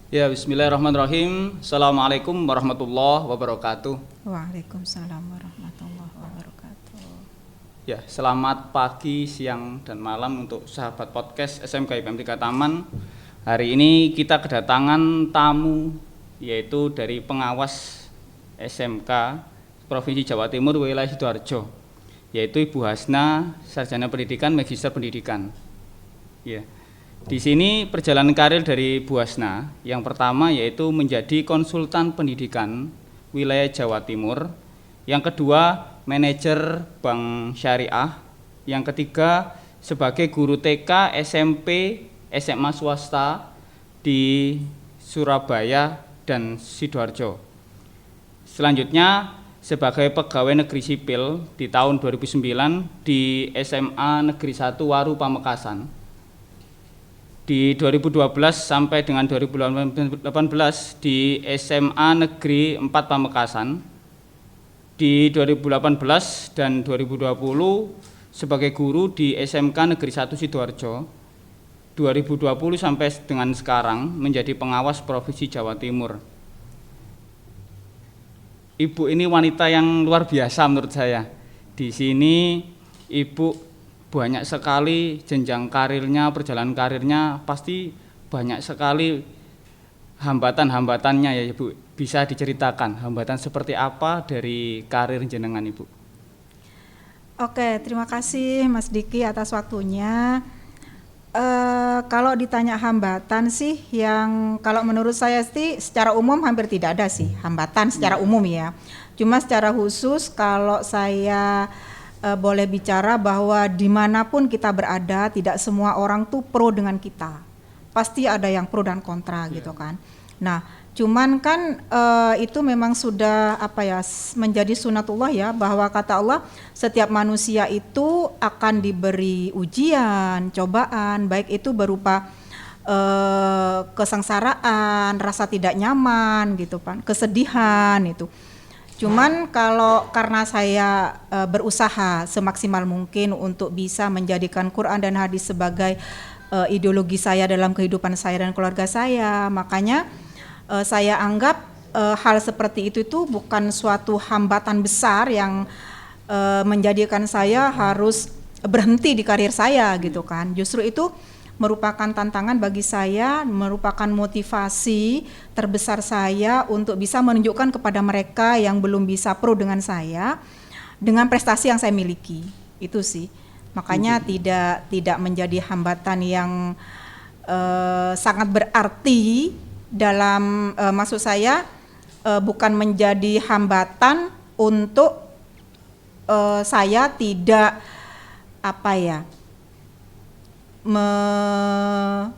Ya, bismillahirrahmanirrahim. Assalamualaikum warahmatullahi wabarakatuh. Waalaikumsalam warahmatullahi wabarakatuh. Ya, selamat pagi, siang, dan malam untuk sahabat podcast SMK IPM 3 Taman. Hari ini kita kedatangan tamu, yaitu dari pengawas SMK Provinsi Jawa Timur wilayah Sidoarjo, yaitu Ibu Hasna, Sarjana Pendidikan, Magister Pendidikan. Ya. Di sini perjalanan karir dari Bu Hasna, yang pertama yaitu menjadi konsultan pendidikan wilayah Jawa Timur, yang kedua manajer Bank Syariah, yang ketiga sebagai guru TK, SMP, SMA swasta di Surabaya dan Sidoarjo. Selanjutnya sebagai pegawai negeri sipil di tahun 2009 di SMA Negeri 1 Waru Pamekasan. Di 2012 sampai dengan 2018 di SMA Negeri 4 Pamekasan. Di 2018 dan 2020 sebagai guru di SMK Negeri 1 Sidoarjo. 2020 sampai dengan sekarang menjadi pengawas Provinsi Jawa Timur. Ibu ini wanita yang luar biasa menurut saya. Di sini Ibu banyak sekali jenjang karirnya, perjalanan karirnya, pasti banyak sekali hambatan-hambatannya ya Ibu. Bisa diceritakan hambatan seperti apa dari karir jenengan Ibu? Oke, terima kasih Mas Diki atas waktunya. Kalau ditanya hambatan sih, yang kalau menurut saya sih secara umum hampir tidak ada sih hambatan secara umum ya. Cuma secara khusus kalau saya boleh bicara bahwa dimanapun kita berada, tidak semua orang tuh pro dengan kita. Pasti ada yang pro dan kontra gitu kan. Nah, cuman kan itu memang sudah menjadi sunatullah ya, bahwa kata Allah setiap manusia itu akan diberi ujian, cobaan, baik itu berupa kesengsaraan, rasa tidak nyaman gitu kan, kesedihan itu. Cuman kalau karena saya berusaha semaksimal mungkin untuk bisa menjadikan Quran dan hadis sebagai ideologi saya dalam kehidupan saya dan keluarga saya, makanya saya anggap hal seperti itu bukan suatu hambatan besar yang menjadikan saya harus berhenti di karir saya gitu kan. Justru itu merupakan tantangan bagi saya, merupakan motivasi terbesar saya untuk bisa menunjukkan kepada mereka yang belum bisa pro dengan saya dengan prestasi yang saya miliki. Itu sih. Makanya tidak menjadi hambatan yang sangat berarti dalam maksud saya bukan menjadi hambatan untuk saya tidak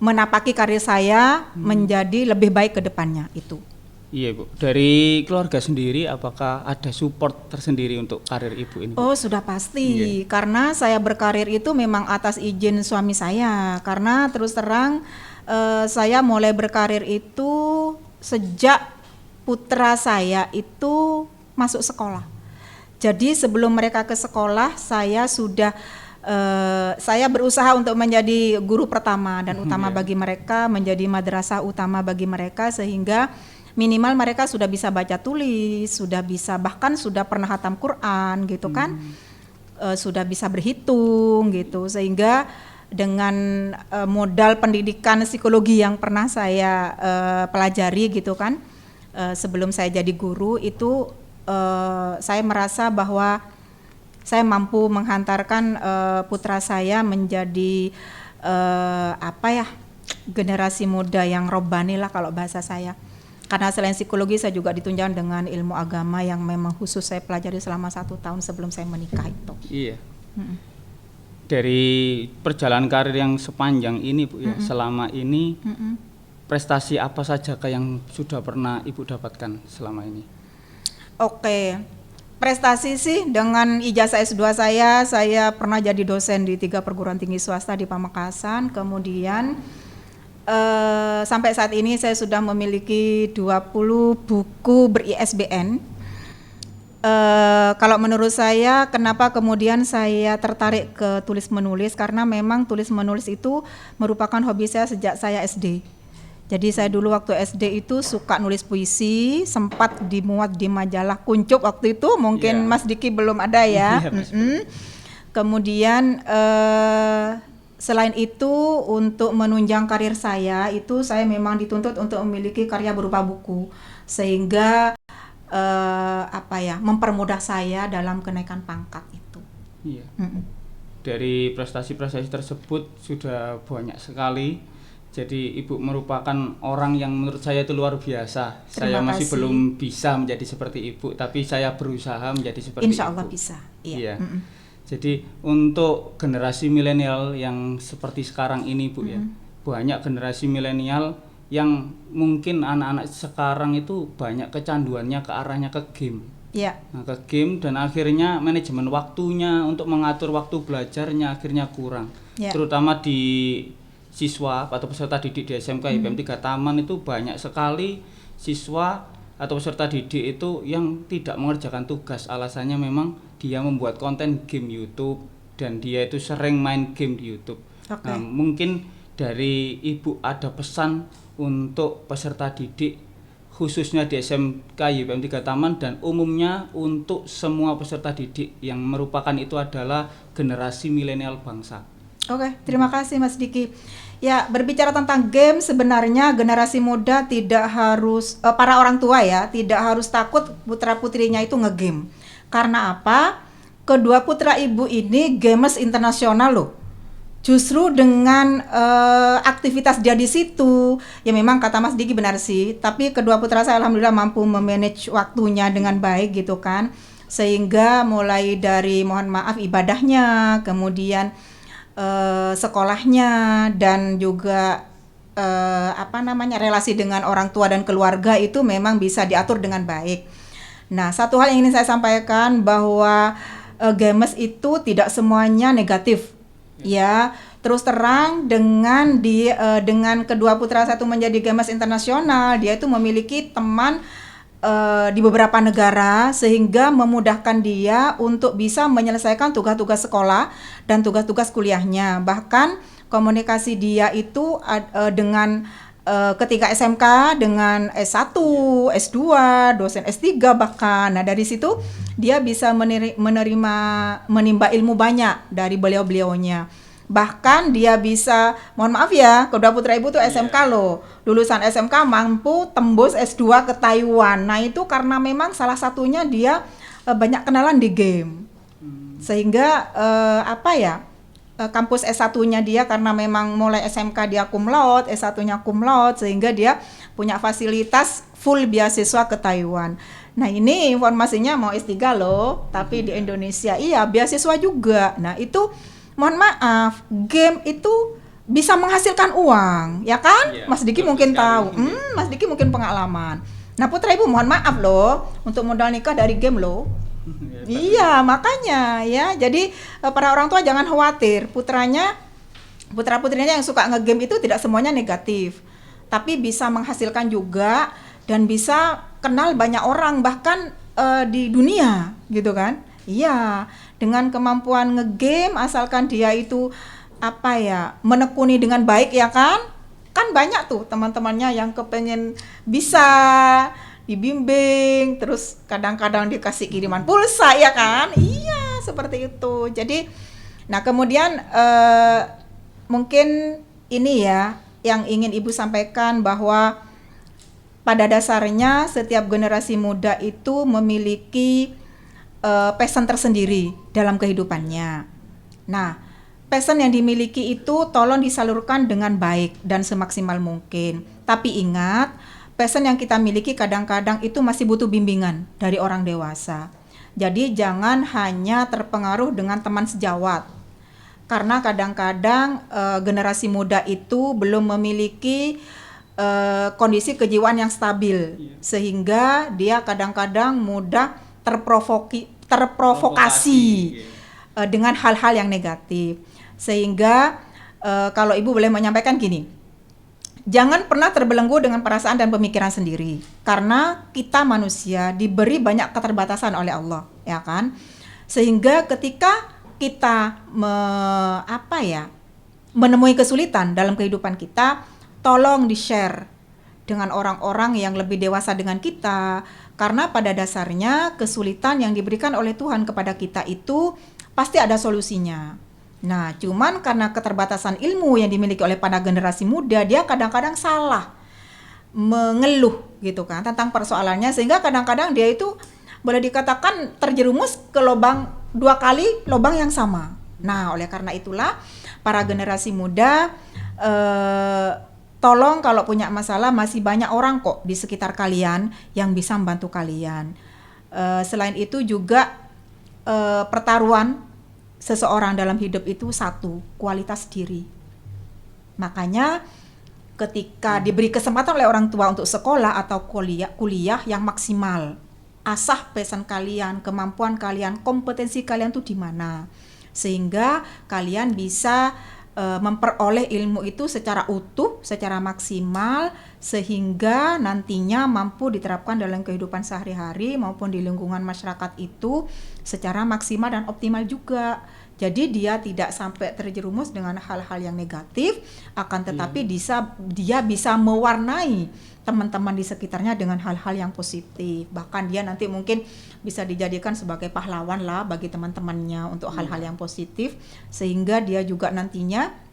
menapaki karir saya menjadi lebih baik ke depannya itu. Iya Bu, dari keluarga sendiri apakah ada support tersendiri untuk karir Ibu ini? Oh sudah pasti, karena saya berkarir itu memang atas izin suami saya. Karena terus terang saya mulai berkarir itu sejak putra saya itu masuk sekolah. Jadi sebelum mereka ke sekolah saya berusaha untuk menjadi guru pertama dan utama bagi mereka, menjadi madrasah utama bagi mereka, sehingga minimal mereka sudah bisa baca tulis, sudah bisa, bahkan sudah pernah hatam Quran gitu kan, sudah bisa berhitung gitu, sehingga dengan modal pendidikan psikologi yang pernah saya pelajari gitu kan, sebelum saya jadi guru itu saya merasa bahwa saya mampu menghantarkan putra saya menjadi generasi muda yang robbani lah kalau bahasa saya. Karena selain psikologi saya juga ditunjang dengan ilmu agama yang memang khusus saya pelajari selama 1 tahun sebelum saya menikah itu. Iya. Dari perjalanan karir yang sepanjang ini Bu ya, selama ini prestasi apa saja yang sudah pernah Ibu dapatkan selama ini? Oke. Prestasi sih dengan ijazah S2 saya pernah jadi dosen di 3 perguruan tinggi swasta di Pamekasan. Kemudian sampai saat ini saya sudah memiliki 20 buku ber-ISBN. Kalau menurut saya, kenapa kemudian saya tertarik ke tulis menulis, karena memang tulis menulis itu merupakan hobi saya sejak saya SD. Jadi saya dulu waktu SD itu suka nulis puisi, sempat dimuat di majalah Kuncup waktu itu, mungkin Mas Diki belum ada ya. Kemudian selain itu untuk menunjang karir saya itu saya memang dituntut untuk memiliki karya berupa buku, sehingga mempermudah saya dalam kenaikan pangkat itu. Iya. Dari prestasi-prestasi tersebut sudah banyak sekali. Jadi Ibu merupakan orang yang menurut saya itu luar biasa. Saya masih belum bisa menjadi seperti Ibu, tapi saya berusaha menjadi seperti Ibu. Insya Allah bisa. Iya. Jadi untuk generasi milenial yang seperti sekarang ini, Bu, ya, banyak generasi milenial yang mungkin anak-anak sekarang itu banyak kecanduannya ke arahnya ke game. Iya. Nah, ke game, dan akhirnya manajemen waktunya untuk mengatur waktu belajarnya akhirnya kurang. Terutama di siswa atau peserta didik di SMK IPM 3 Taman itu banyak sekali siswa atau peserta didik itu yang tidak mengerjakan tugas. Alasannya memang dia membuat konten game YouTube dan dia itu sering main game di YouTube. Nah, mungkin dari Ibu ada pesan untuk peserta didik khususnya di SMK IPM 3 Taman dan umumnya untuk semua peserta didik yang merupakan itu adalah generasi milenial bangsa. Oke, terima kasih Mas Diki. Ya, berbicara tentang game, sebenarnya generasi muda tidak harus, para orang tua ya, tidak harus takut putra-putrinya itu ngegame. Karena apa? Kedua putra Ibu ini gamers internasional loh. Justru dengan aktivitas dia di situ, ya memang kata Mas Diki benar sih, tapi kedua putra saya alhamdulillah mampu memanage waktunya dengan baik gitu kan. Sehingga mulai dari mohon maaf ibadahnya, kemudian sekolahnya, dan juga relasi dengan orang tua dan keluarga itu memang bisa diatur dengan baik. Nah, satu hal yang ingin saya sampaikan bahwa gamers itu tidak semuanya negatif. Ya, terus terang dengan dengan kedua putra satu menjadi gamers internasional, dia itu memiliki teman di beberapa negara sehingga memudahkan dia untuk bisa menyelesaikan tugas-tugas sekolah dan tugas-tugas kuliahnya. Bahkan komunikasi dia itu dengan ketika SMK dengan S1, S2, dosen S3 bahkan. Nah, dari situ dia bisa menimba ilmu banyak dari beliau-beliaunya. Bahkan dia bisa, mohon maaf ya, kedua putra Ibu tuh SMK loh. Lulusan SMK mampu tembus S2 ke Taiwan. Nah, itu karena memang salah satunya dia banyak kenalan di game. Sehingga kampus S1-nya dia karena memang mulai SMK dia cum laude, S1-nya cum laude, sehingga dia punya fasilitas full beasiswa ke Taiwan. Nah, ini informasinya mau S3 loh, tapi di Indonesia iya beasiswa juga. Nah, itu mohon maaf, game itu bisa menghasilkan uang, ya kan? Iya, Mas Diki mungkin tahu, Mas Diki mungkin pengalaman. Nah, putra Ibu mohon maaf loh, untuk modal nikah dari game loh. Iya, makanya ya. Jadi para orang tua jangan khawatir, putra-putrinya yang suka ngegame itu tidak semuanya negatif, tapi bisa menghasilkan juga dan bisa kenal banyak orang bahkan di dunia, gitu kan? Iya, dengan kemampuan ngegame asalkan dia itu menekuni dengan baik ya kan? Kan banyak tuh teman-temannya yang kepengen bisa dibimbing, terus kadang-kadang dikasih kiriman pulsa ya kan? Iya, seperti itu. Jadi, nah kemudian mungkin ini ya yang ingin Ibu sampaikan bahwa pada dasarnya setiap generasi muda itu memiliki passion tersendiri dalam kehidupannya. Nah, passion yang dimiliki itu tolong disalurkan dengan baik dan semaksimal mungkin. Tapi ingat, passion yang kita miliki kadang-kadang itu masih butuh bimbingan dari orang dewasa. Jadi jangan hanya terpengaruh dengan teman sejawat. Karena kadang-kadang generasi muda itu belum memiliki kondisi kejiwaan yang stabil, sehingga dia kadang-kadang mudah terprovokasi dengan hal-hal yang negatif. Sehingga kalau Ibu boleh menyampaikan gini, jangan pernah terbelenggu dengan perasaan dan pemikiran sendiri, karena kita manusia diberi banyak keterbatasan oleh Allah, ya kan? Sehingga ketika kita menemui kesulitan dalam kehidupan kita, tolong di-share dengan orang-orang yang lebih dewasa dengan kita, karena pada dasarnya kesulitan yang diberikan oleh Tuhan kepada kita itu pasti ada solusinya. Nah, cuman karena keterbatasan ilmu yang dimiliki oleh para generasi muda, dia kadang-kadang salah mengeluh gitu kan tentang persoalannya, sehingga kadang-kadang dia itu boleh dikatakan terjerumus ke lubang 2 kali lubang yang sama. Nah, oleh karena itulah para generasi muda tolong kalau punya masalah, masih banyak orang kok di sekitar kalian yang bisa membantu kalian. Selain itu juga pertaruhan seseorang dalam hidup itu satu, kualitas diri. Makanya ketika diberi kesempatan oleh orang tua untuk sekolah atau kuliah yang maksimal, asah pesan kalian, kemampuan kalian, kompetensi kalian tuh di mana, sehingga kalian bisa memperoleh ilmu itu secara utuh, secara maksimal, sehingga nantinya mampu diterapkan dalam kehidupan sehari-hari maupun di lingkungan masyarakat itu secara maksimal dan optimal juga. Jadi dia tidak sampai terjerumus dengan hal-hal yang negatif, akan tetapi dia bisa mewarnai teman-teman di sekitarnya dengan hal-hal yang positif. Bahkan dia nanti mungkin bisa dijadikan sebagai pahlawan lah bagi teman-temannya untuk hal-hal yang positif, sehingga dia juga nantinya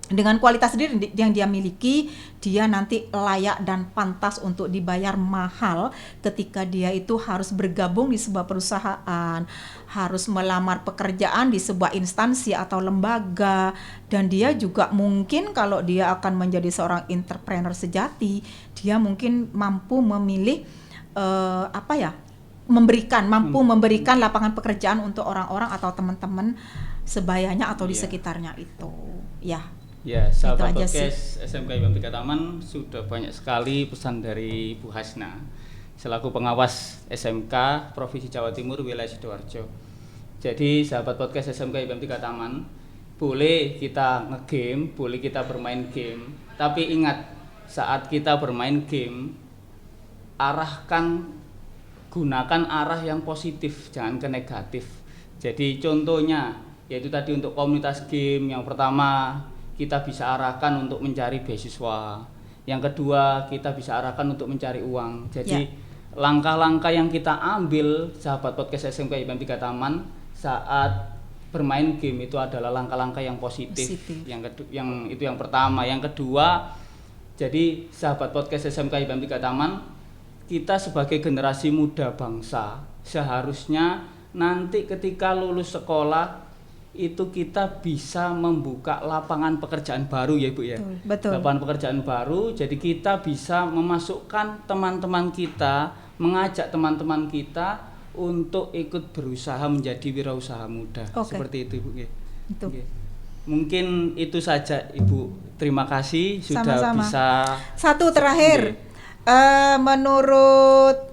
dengan kualitas diri yang dia miliki, dia nanti layak dan pantas untuk dibayar mahal ketika dia itu harus bergabung di sebuah perusahaan, harus melamar pekerjaan di sebuah instansi atau lembaga, dan dia juga mungkin kalau dia akan menjadi seorang entrepreneur sejati, dia mungkin mampu memilih memberikan lapangan pekerjaan untuk orang-orang atau teman-teman sebayanya atau di sekitarnya itu. Ya, sahabat podcast SMK IPM 3 Taman, sudah banyak sekali pesan dari Bu Hasna selaku pengawas SMK Provinsi Jawa Timur wilayah Sidoarjo. Jadi sahabat podcast SMK IPM 3 Taman, boleh kita ngegame, boleh kita bermain game, tapi ingat, saat kita bermain game, gunakan arah yang positif, jangan ke negatif. Jadi contohnya yaitu tadi untuk komunitas game, yang pertama kita bisa arahkan untuk mencari beasiswa, yang kedua kita bisa arahkan untuk mencari uang. Jadi langkah-langkah yang kita ambil sahabat podcast SMK IPM 3 Taman saat bermain game itu adalah langkah-langkah yang positif. Yang pertama. Yang kedua, jadi sahabat podcast SMK IPM 3 Taman, kita sebagai generasi muda bangsa seharusnya nanti ketika lulus sekolah itu kita bisa membuka lapangan pekerjaan baru ya Ibu ya. Betul. Lapangan pekerjaan baru, jadi kita bisa memasukkan teman-teman kita, mengajak teman-teman kita untuk ikut berusaha menjadi wirausaha muda. Seperti itu Ibu. Okay. Mungkin itu saja Ibu. Terima kasih sudah Sama-sama. bisa. Satu terakhir, menurut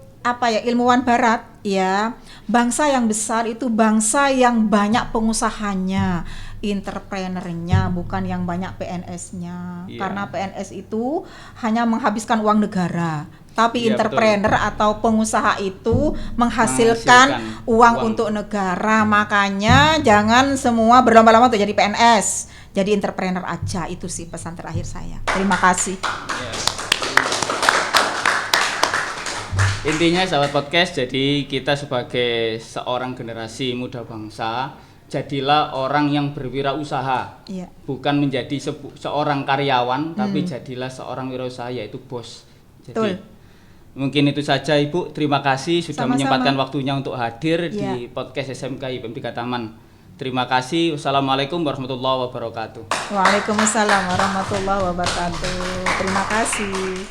ilmuwan Barat ya, bangsa yang besar itu bangsa yang banyak pengusahanya, entrepreneurnya, bukan yang banyak PNS-nya. Karena PNS itu hanya menghabiskan uang negara, tapi entrepreneur atau pengusaha itu menghasilkan uang untuk negara. Makanya jangan semua berlomba-lomba untuk jadi PNS, jadi entrepreneur aja. Itu sih pesan terakhir saya. Terima kasih. Intinya sahabat podcast, jadi kita sebagai seorang generasi muda bangsa, jadilah orang yang berwirausaha, bukan menjadi seorang karyawan, tapi jadilah seorang wirausaha, yaitu bos. Jadi mungkin itu saja Ibu, terima kasih sudah menyempatkan waktunya untuk hadir di podcast SMK IPM 3 Taman. Terima kasih. Wassalamualaikum warahmatullahi wabarakatuh. Waalaikumsalam warahmatullahi wabarakatuh. Terima kasih.